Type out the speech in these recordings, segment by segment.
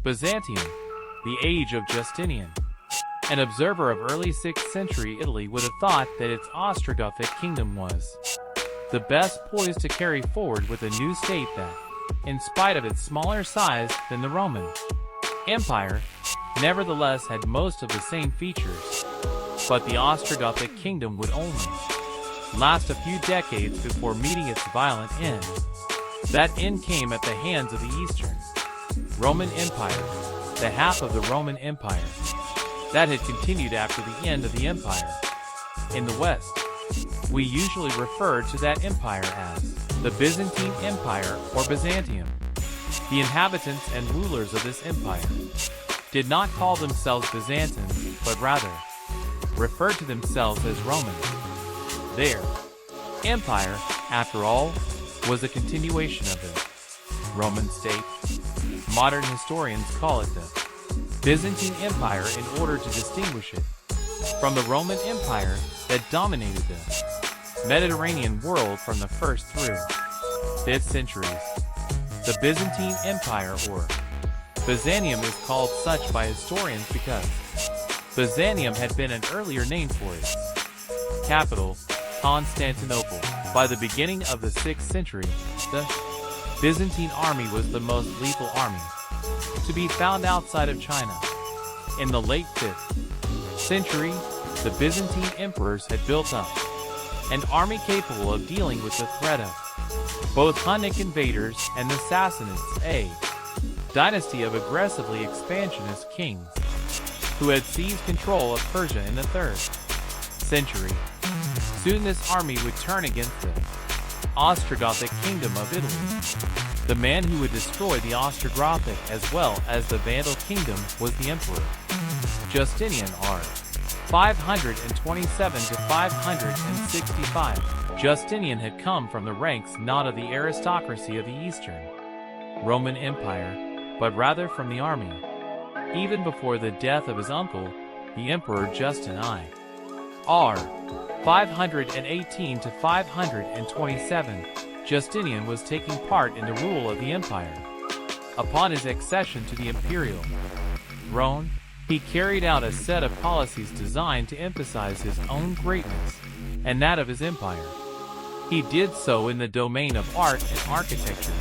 Byzantium, the Age of Justinian. An observer of early 6th century Italy would have thought that its Ostrogothic kingdom was the best poised to carry forward with a new state that, in spite of its smaller size than the Roman Empire, nevertheless had most of the same features. But the Ostrogothic kingdom would only last a few decades before meeting its violent end. That end came at the hands of the Eastern Roman Empire, the half of the Roman Empire that had continued after the end of the empire. In the West, we usually refer to that empire as the Byzantine Empire or Byzantium. The inhabitants and rulers of this empire did not call themselves Byzantines, but rather referred to themselves as Romans. Their empire, after all, was a continuation of the Roman state. Modern historians call it the Byzantine Empire in order to distinguish it from the Roman Empire that dominated the Mediterranean world from the 1st through 5th centuries. The Byzantine Empire, or Byzantium, is called such by historians because Byzantium had been an earlier name for its capital, Constantinople. By the beginning of the 6th century, the Byzantine army was the most lethal army to be found outside of China. In the late 5th century, the Byzantine emperors had built up an army capable of dealing with the threat of both Hunnic invaders and the Sassanids, a dynasty of aggressively expansionist kings who had seized control of Persia in the 3rd century. Soon this army would turn against the Ostrogothic kingdom of Italy. The man who would destroy the Ostrogothic as well as the Vandal kingdom was the Emperor Justinian, r. 527 to 565. Justinian had come from the ranks not of the aristocracy of the Eastern Roman Empire, but rather from the army. Even before the death of his uncle, the Emperor Justinian, r. 518 to 527, Justinian was taking part in the rule of the empire. Upon his accession to the imperial throne, he carried out a set of policies designed to emphasize his own greatness and that of his empire. He did so in the domain of art and architecture,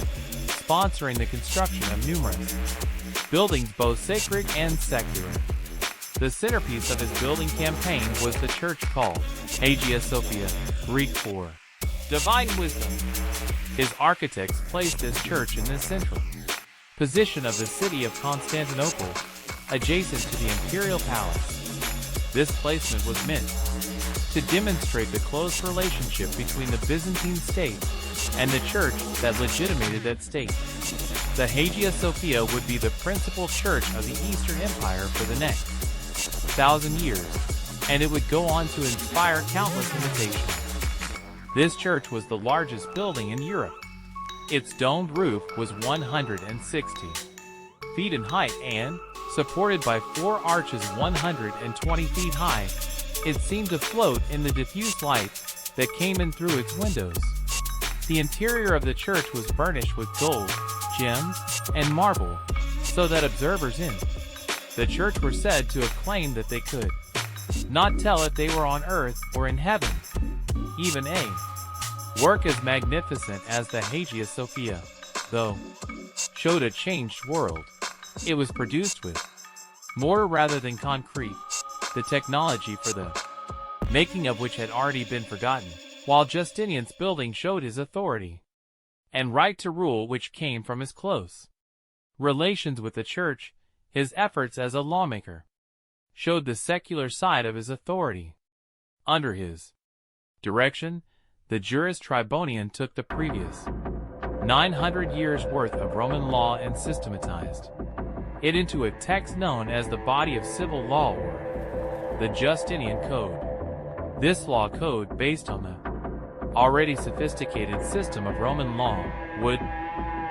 sponsoring the construction of numerous buildings, both sacred and secular. The centerpiece of his building campaign was the church called Hagia Sophia, Greek for divine wisdom. His architects placed this church in the central position of the city of Constantinople, adjacent to the imperial palace. This placement was meant to demonstrate the close relationship between the Byzantine state and the church that legitimated that state. The Hagia Sophia would be the principal church of the Eastern Empire for the next 1,000 years, and it would go on to inspire countless imitations. This church was the largest building in Europe. Its domed roof was 160 feet in height and, supported by 4 arches 120 feet high, it seemed to float in the diffuse light that came in through its windows. The interior of the church was burnished with gold, gems, and marble, so that observers in the church were said to have claimed that they could not tell if they were on earth or in heaven. Even a work as magnificent as the Hagia Sophia, though, showed a changed world. It was produced with mortar rather than concrete, the technology for the making of which had already been forgotten, while Justinian's building showed his authority and right to rule, which came from his close relations with the church. His efforts as a lawmaker showed the secular side of his authority. Under his direction, the Juris Tribonian took the previous 900 years' worth of Roman law and systematized it into a text known as the body of civil law, or the Justinian Code. This law code, based on the already sophisticated system of Roman law, would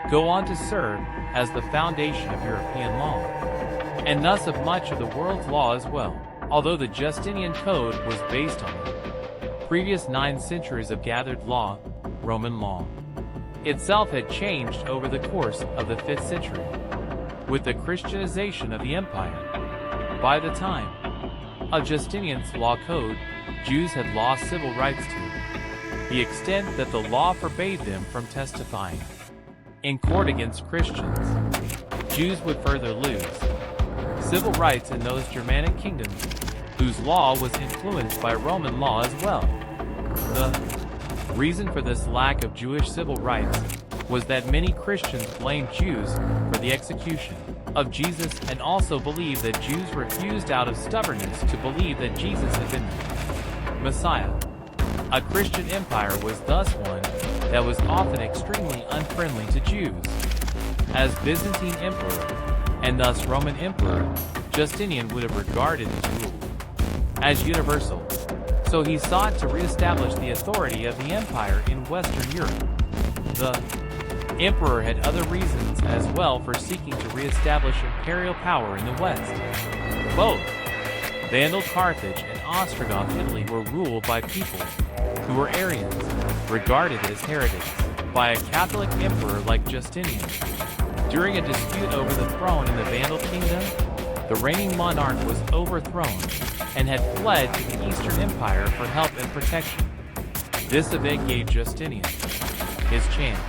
go on to serve as the foundation of European law, and thus of much of the world's law as well. Although the Justinian Code was based on the previous 9 centuries of gathered law, Roman law itself had changed over the course of the 5th century. with the Christianization of the empire. By the time of Justinian's law code, Jews had lost civil rights to the extent that the law forbade them from testifying in court against Christians. Jews would further lose civil rights in those Germanic kingdoms whose law was influenced by Roman law as well. The reason for this lack of Jewish civil rights was that many Christians blamed Jews for the execution of Jesus and also believed that Jews refused out of stubbornness to believe that Jesus had been the Messiah. A Christian empire was thus one that was often extremely unfriendly to Jews. As Byzantine Emperor, and thus Roman Emperor, Justinian would have regarded his rule as universal, so he sought to reestablish the authority of the empire in Western Europe. The emperor had other reasons as well for seeking to reestablish imperial power in the West. Both Vandal Carthage and Ostrogoth Italy were ruled by people who were Arians, regarded as heretics, by a Catholic emperor like Justinian. During a dispute over the throne in the Vandal kingdom, the reigning monarch was overthrown and had fled to the Eastern Empire for help and protection. This event gave Justinian his chance.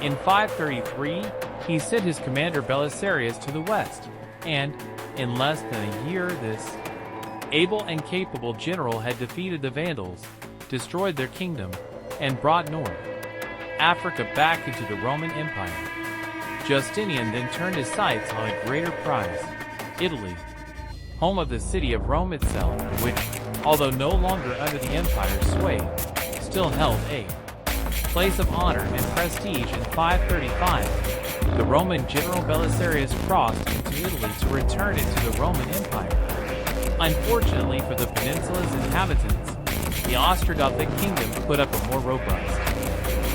In 533, he sent his commander Belisarius to the west, and, in less than a year, this able and capable general had defeated the Vandals, destroyed their kingdom, and brought North Africa back into the Roman Empire. Justinian then turned his sights on a greater prize, Italy, home of the city of Rome itself, which, although no longer under the empire's sway, still held a place of honor and prestige. In 535, the Roman general Belisarius crossed into Italy to return it to the Roman Empire. Unfortunately for the peninsula's inhabitants, the Ostrogothic kingdom put up a more robust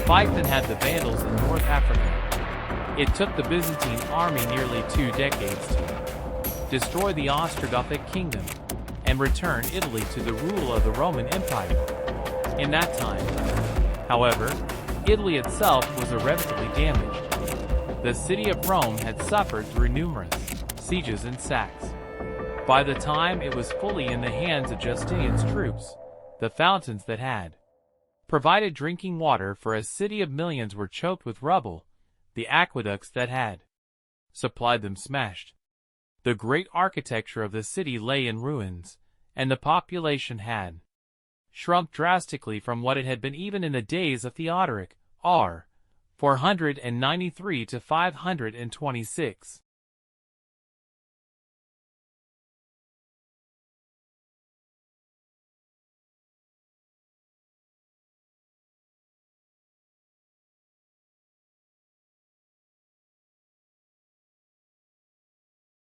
fight than had the Vandals in North Africa. It took the Byzantine army nearly 2 decades to destroy the Ostrogothic kingdom and return Italy to the rule of the Roman Empire. In that time, however, Italy itself was irreparably damaged. The city of Rome had suffered through numerous sieges and sacks. By the time it was fully in the hands of Justinian's troops, the fountains that had provided drinking water for a city of millions were choked with rubble, the aqueducts that had supplied them smashed. The great architecture of the city lay in ruins, and the population had shrunk drastically from what it had been even in the days of Theodoric, r. 493 to 526.